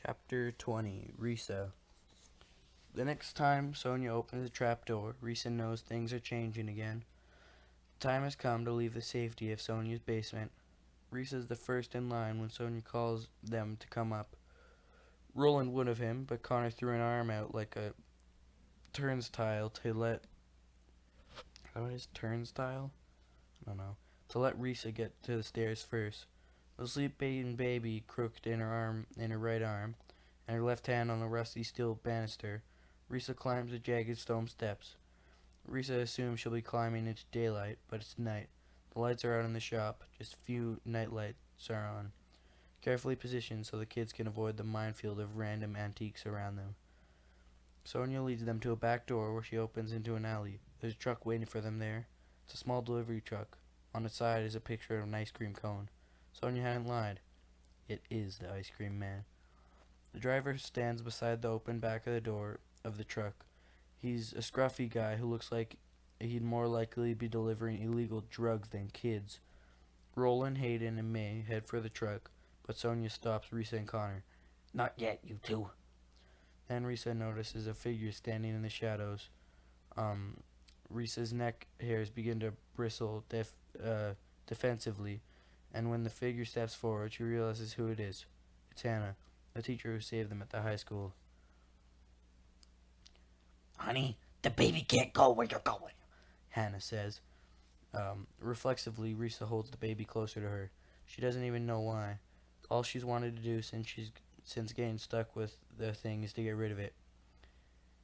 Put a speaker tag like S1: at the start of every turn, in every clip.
S1: Chapter 20 Risa. The next time Sonia opens the trapdoor, Risa knows things are changing again. The time has come to leave the safety of Sonia's basement. Risa is the first in line when Sonia calls them to come up. Roland would have him, but Connor threw an arm out like a turnstile to let. What is turnstile? I don't know. To let Risa get to the stairs first. The sleeping baby crooked in her right arm, and her left hand on the rusty steel banister. Risa climbs the jagged stone steps. Risa assumes she'll be climbing into daylight, but it's night. The lights are out in the shop. Just a few night lights are on, carefully positioned so the kids can avoid the minefield of random antiques around them. Sonia leads them to a back door where she opens into an alley. There's a truck waiting for them there. It's a small delivery truck. On its side is a picture of an ice cream cone. Sonia hadn't lied. It is the ice cream man. The driver stands beside the open back of the door of the truck. He's a scruffy guy who looks like he'd more likely be delivering illegal drugs than kids. Roland, Hayden, and May head for the truck, but Sonia stops Risa and Connor. "Not yet, you two." Then Risa notices a figure standing in the shadows. Risa's neck hairs begin to bristle defensively, and when the figure steps forward, she realizes who it is. It's Hannah, the teacher who saved them at the high school.
S2: "Honey, the baby can't go where you're going,"
S1: Hannah says. Reflexively, Risa holds the baby closer to her. She doesn't even know why. All she's wanted to do since getting stuck with the thing is to get rid of it.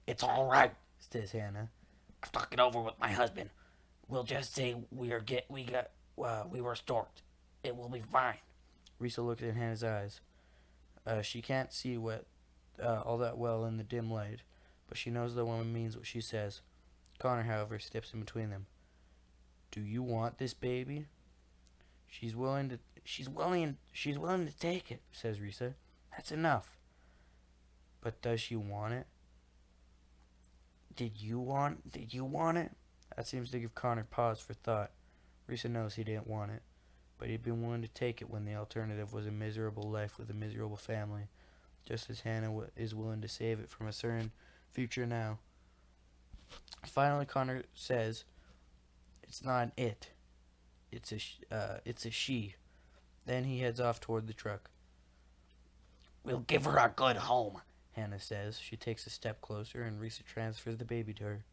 S2: "It's all right,"
S1: says Hannah.
S2: "I've talked it over with my husband. We'll just say we were storked. It will be fine."
S1: Risa looks in Hannah's eyes. She can't see all that well in the dim light, but she knows the woman means what she says. Connor, however, steps in between them. "Do you want this baby?" She's willing to take it," says Risa. "That's enough." "But does she want it?" Did you want it?" That seems to give Connor pause for thought. Risa knows he didn't want it, but he'd been willing to take it when the alternative was a miserable life with a miserable family, just as Hannah is willing to save it from a certain future now. Finally, Connor says, "It's not an it. It's a she." Then he heads off toward the truck.
S2: "We'll give her a good home,"
S1: Hannah says. She takes a step closer, and Risa transfers the baby to her.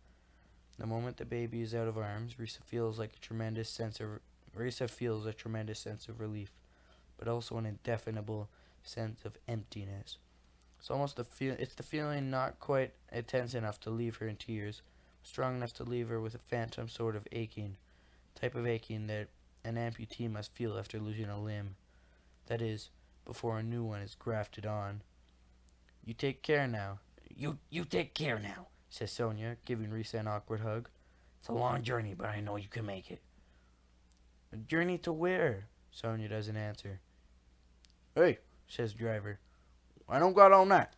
S1: The moment the baby is out of arms, Risa feels a tremendous sense of relief, but also an indefinable sense of emptiness. It's the feeling not quite intense enough to leave her in tears, strong enough to leave her with a phantom sort of aching, type of aching that an amputee must feel after losing a limb. That is, before a new one is grafted on. "You take care now."
S2: You take care now,"
S1: says Sonia, giving Risa an awkward hug.
S2: "It's a long journey, but I know you can make it."
S1: "A journey to where?" Sonia doesn't answer. "Hey," says the driver, "I don't got on that."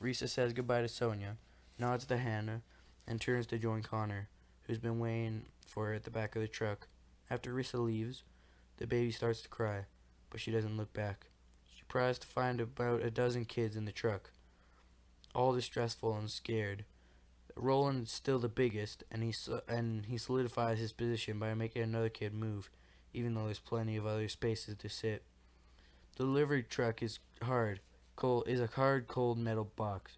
S1: Risa says goodbye to Sonia, nods to Hannah, and turns to join Connor, who's been waiting for her at the back of the truck. After Risa leaves, the baby starts to cry, but she doesn't look back. She tries to find about a dozen kids in the truck, all distressful and scared. Roland's still the biggest, and he solidifies his position by making another kid move, even though there's plenty of other spaces to sit. The delivery truck is a hard, cold metal box.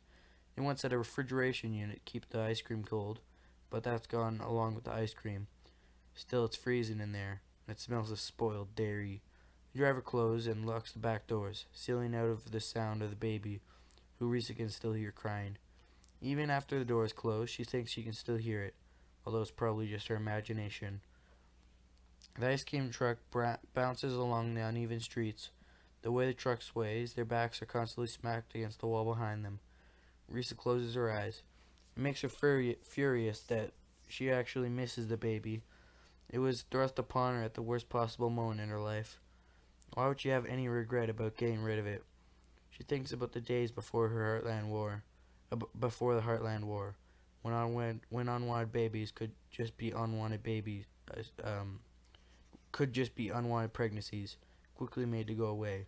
S1: It once had a refrigeration unit to keep the ice cream cold, but that's gone along with the ice cream. Still, it's freezing in there, and it smells of spoiled dairy. The driver closes and locks the back doors, sealing out of the sound of the baby, who Risa can still hear crying. Even after the doors close, she thinks she can still hear it, although it's probably just her imagination. The ice cream truck bounces along the uneven streets. The way the truck sways, their backs are constantly smacked against the wall behind them. Risa closes her eyes. It makes her furious that she actually misses the baby. It was thrust upon her at the worst possible moment in her life. Why would she have any regret about getting rid of it? She thinks about the days before before the Heartland War, when unwanted babies could just be unwanted pregnancies, quickly made to go away.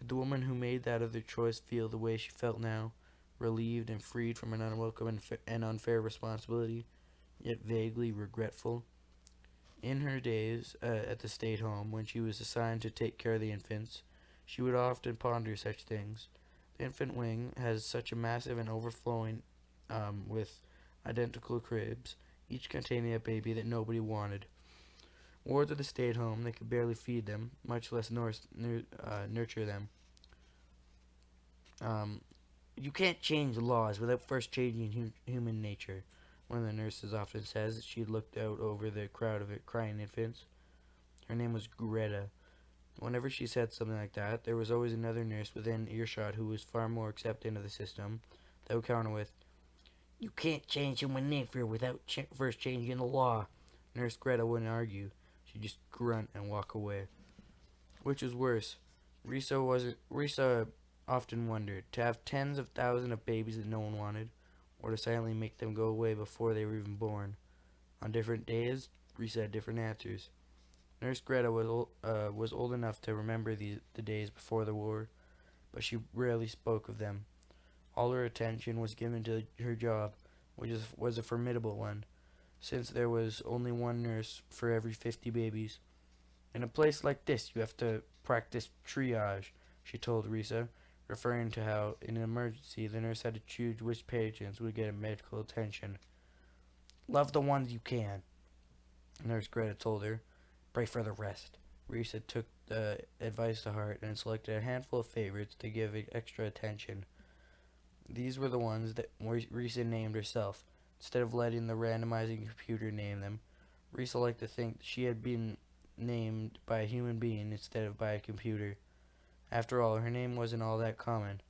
S1: Did the woman who made that other choice feel the way she felt now, relieved and freed from an unwelcome and unfair responsibility, yet vaguely regretful? In her days at the state home, when she was assigned to take care of the infants, she would often ponder such things. The infant wing has such a massive and overflowing with identical cribs, each containing a baby that nobody wanted. Wards of the state home, they could barely feed them, much less nurture them. You can't change laws without first changing human nature, one of the nurses often says as she looked out over the crowd of crying infants. Her name was Greta. Whenever she said something like that, there was always another nurse within earshot who was far more accepting of the system that would counter with, "You can't change human nature without first changing the law." Nurse Greta wouldn't argue. She'd just grunt and walk away. Which was worse? Risa often wondered, to have tens of thousands of babies that no one wanted, or to silently make them go away before they were even born. On different days, Risa had different answers. Nurse Greta was old enough to remember the days before the war, but she rarely spoke of them. All her attention was given to her job, which was a formidable one, since there was only one nurse for every 50 babies. "In a place like this, you have to practice triage," she told Risa, referring to how, in an emergency, the nurse had to choose which patients would get medical attention. "Love the ones you can," Nurse Greta told her. "Pray for the rest." Risa took the advice to heart and selected a handful of favorites to give extra attention. These were the ones that Risa named herself. Instead of letting the randomizing computer name them, Risa liked to think that she had been named by a human being instead of by a computer. After all, her name wasn't all that common.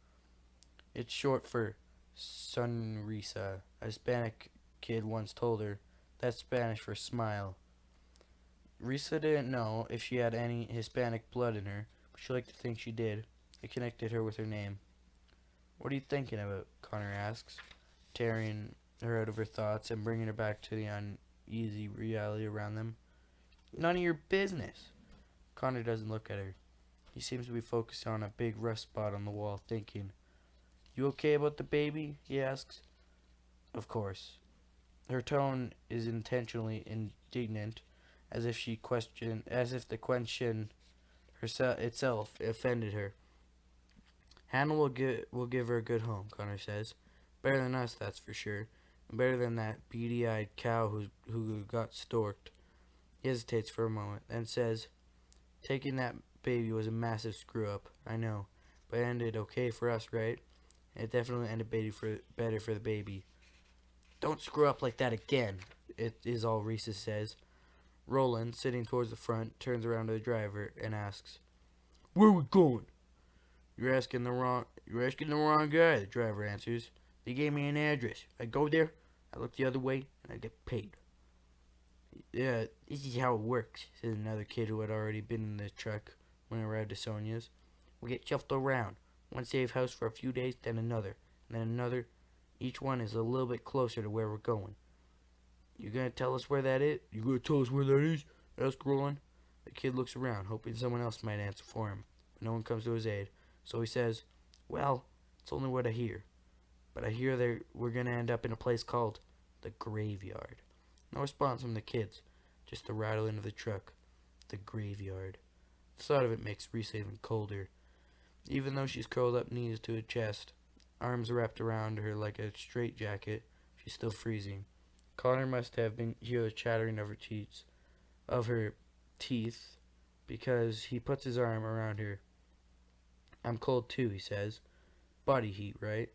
S1: "It's short for Sonrisa," a Hispanic kid once told her. That's Spanish for smile. Risa didn't know if she had any Hispanic blood in her, but she liked to think she did. It connected her with her name. "What are you thinking about?" Connor asks, tearing her out of her thoughts and bringing her back to the uneasy reality around them. "None of your business." Connor doesn't look at her. He seems to be focused on a big rust spot on the wall, thinking. "You okay about the baby?" he asks. "Of course." Her tone is intentionally indignant, as if the question itself offended her. "Hannah will give her a good home," Connor says. "Better than us, that's for sure. And better than that beady-eyed cow who got storked." He hesitates for a moment, then says, "Taking that baby was a massive screw-up, I know. But it ended okay for us, right? And it definitely ended better for the baby." "Don't screw up like that again," it is all Risa says. Roland, sitting towards the front, turns around to the driver and asks, "Where are we going?" You're asking the wrong guy," the driver answers. "They gave me an address. I go there, I look the other way, and I get paid." "Yeah, this is how it works," says another kid who had already been in the truck when it arrived to Sonia's. "We get shuffled around. One safe house for a few days, then another, and then another. Each one is a little bit closer to where we're going." "You gonna tell us where that is?" "You gonna tell us where that is?" asked Roland. The kid looks around, hoping someone else might answer for him, but no one comes to his aid. So he says, "Well, it's only what I hear. But I hear that we're gonna end up in a place called the graveyard." No response from the kids, just the rattling of the truck. The graveyard. The thought of it makes Risa even colder. Even though she's curled up knees to her chest, arms wrapped around her like a straitjacket, she's still freezing. Connor must have been hear the chattering of her teeth, because he puts his arm around her. "I'm cold too," he says. "Body heat, right?"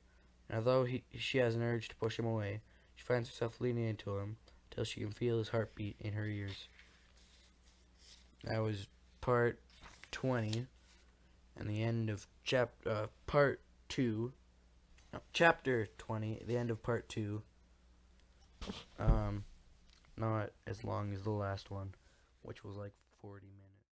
S1: And although she has an urge to push him away, she finds herself leaning into him till she can feel his heartbeat in her ears. That was part 20, and the end of part 2. No, chapter 20, the end of part 2. Not as long as the last one, which was like 40 minutes.